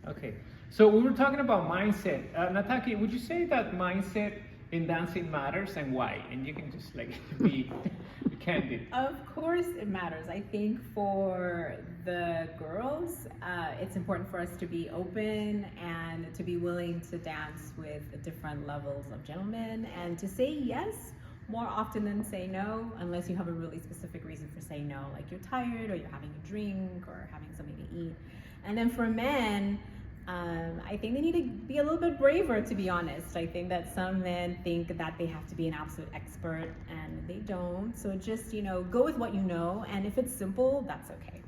Okay, so we were talking about mindset. Nataki, would you say that mindset in dancing matters and why? And you can just like be candid. Of course, it matters. I think for the girls, it's important for us to be open and to be willing to dance with different levels of gentlemen and to say yes more often than say no, unless you have a really specific reason for saying no, like you're tired or you're having a drink or having something to eat. And then for men, I think they need to be a little bit braver, to be honest. I think that some men think that they have to be an absolute expert, and they don't. So just, go with what you know, and if it's simple, that's okay.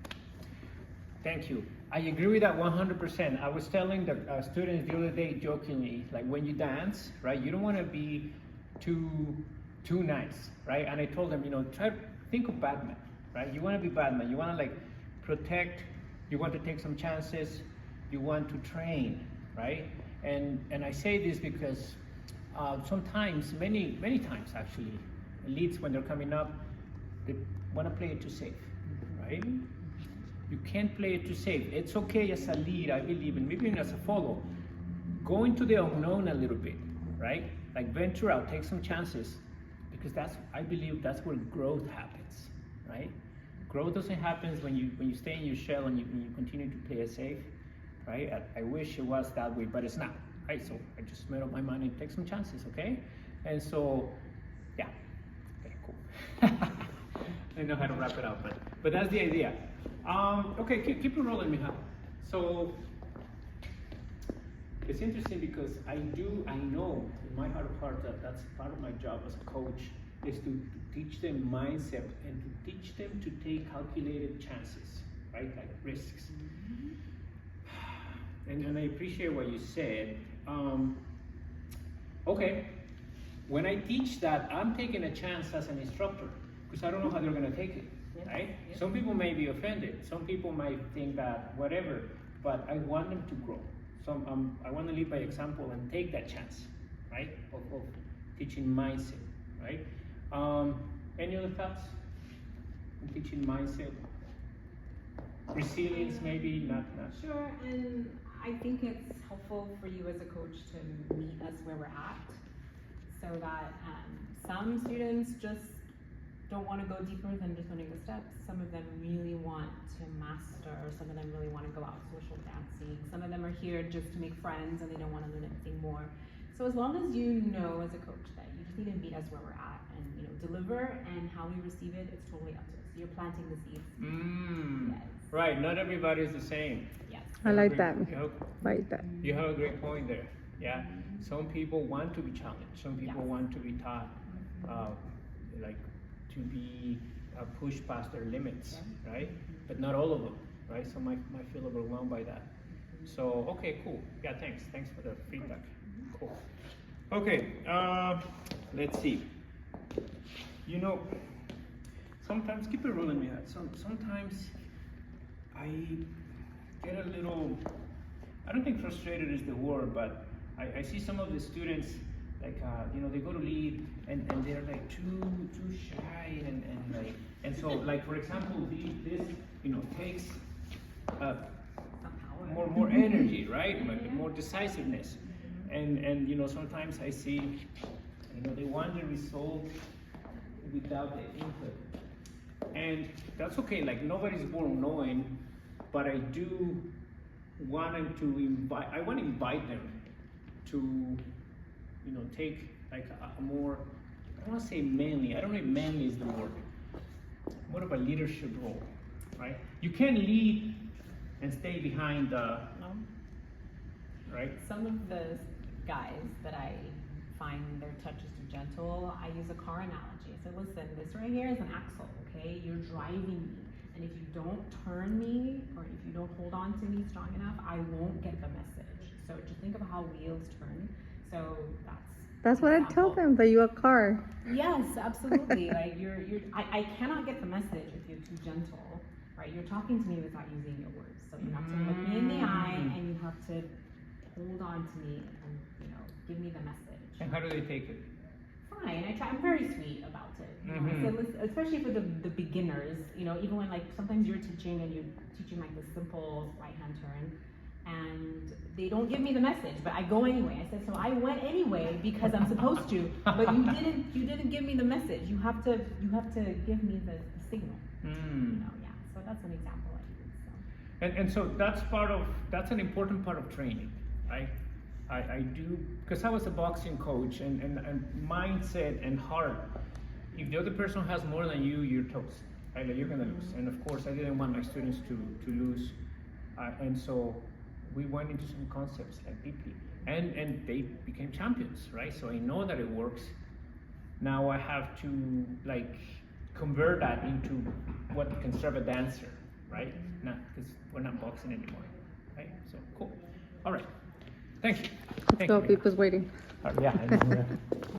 Thank you. I agree with that 100%. I was telling the students the other day jokingly, like when you dance, right, you don't want to be too nice, right? And I told them, try to think of Batman, right? You want to be Batman. You want to like protect. You want to take some chances. You want to train, right? And I say this because sometimes, many times actually, leads when they're coming up, they want to play it too safe, right? You can't play it too safe. It's okay as a lead, I believe, and maybe even as a follow, go into the unknown a little bit, right? Like venture out, take some chances, because I believe that's where growth happens, right? Growth doesn't happen when you stay in your shell and you continue to play it safe, right? I wish it was that way, but it's not, right? So I just made up my mind and take some chances, okay? And so, yeah, okay, cool. I don't know how to wrap it up, but that's the idea. Okay, keep it rolling, Michal. So it's interesting because I know in my heart of hearts that that's part of my job as a coach is to teach them mindset and to teach them to take calculated chances, right? Like risks. And I appreciate what you said. Okay, when I teach that, I'm taking a chance as an instructor because I don't know how they're going to take it, right? Yep. Some people may be offended. Some people might think that whatever, but I want them to grow. So I want to lead by example and take that chance, right? Of teaching mindset, right? Any other thoughts on teaching mindset? Resilience, maybe not. Sure, and I think it's helpful for you as a coach to meet us where we're at, so that some students just don't want to go deeper than just learning the steps. Some of them really want to master. Some of them really want to go out social dancing. Some of them are here just to make friends and they don't want to learn anything more. So as long as you know as a coach that you just need to meet us where we're at and deliver, and how we receive it, it's totally up to us. You're planting the seeds. Yes. Right, not everybody is the same. Yes. I like that. Like that. You have a great point there. Yeah. Some people want to be challenged. Some people want to be taught, like to be pushed past their limits, right? But not all of them, right? Some might feel overwhelmed by that. So, okay, cool. Yeah, thanks. Thanks for the feedback. Cool. Okay, let's see. Sometimes, keep it rolling, me. Sometimes I get a little, I don't think frustrated is the word, but I see some of the students, like, they go to lead and they're like too shy and so like, for example, this, takes more energy, right? More decisiveness. And sometimes I see, they want the result without the input. And that's okay, like nobody's born knowing, but I do want them I want to invite them to, take like a more, I don't want to say manly, I don't know if manly is the word, more of a leadership role, right? You can't lead and stay behind the, right? Some of the guys that I find their touch is too gentle, I use a car analogy. I said, listen, this right here is an axle, okay? You're driving me. And if you don't turn me, or if you don't hold on to me strong enough, I won't get the message. So just think of how wheels turn. So that's what I tell them, that you're a car. Yes, absolutely. Like I cannot get the message if you're too gentle, right? You're talking to me without using your words. So you have to look me in the eye and you have to hold on to me and give me the message. And how do they take it? Fine. I'm very sweet about it. I said, listen, especially for the beginners, even when like sometimes you're teaching and you're teaching like the simple right hand turn, and they don't give me the message, but I go anyway. I said, so I went anyway because I'm supposed to, but you didn't give me the message. You have to give me the signal. You know, yeah. So that's an example I use. So. And so that's an important part of training, right? I do, because I was a boxing coach, and mindset and heart, if the other person has more than you, you're toast, right? Like you're gonna lose. And of course, I didn't want my students to lose, and so we went into some concepts like deeply, and they became champions, right? So I know that it works. Now I have to like convert that into what you can serve a dancer, right? Not because we're not boxing anymore, right? So cool. All right. Thank you. Let's go. People's waiting. Yeah. I know,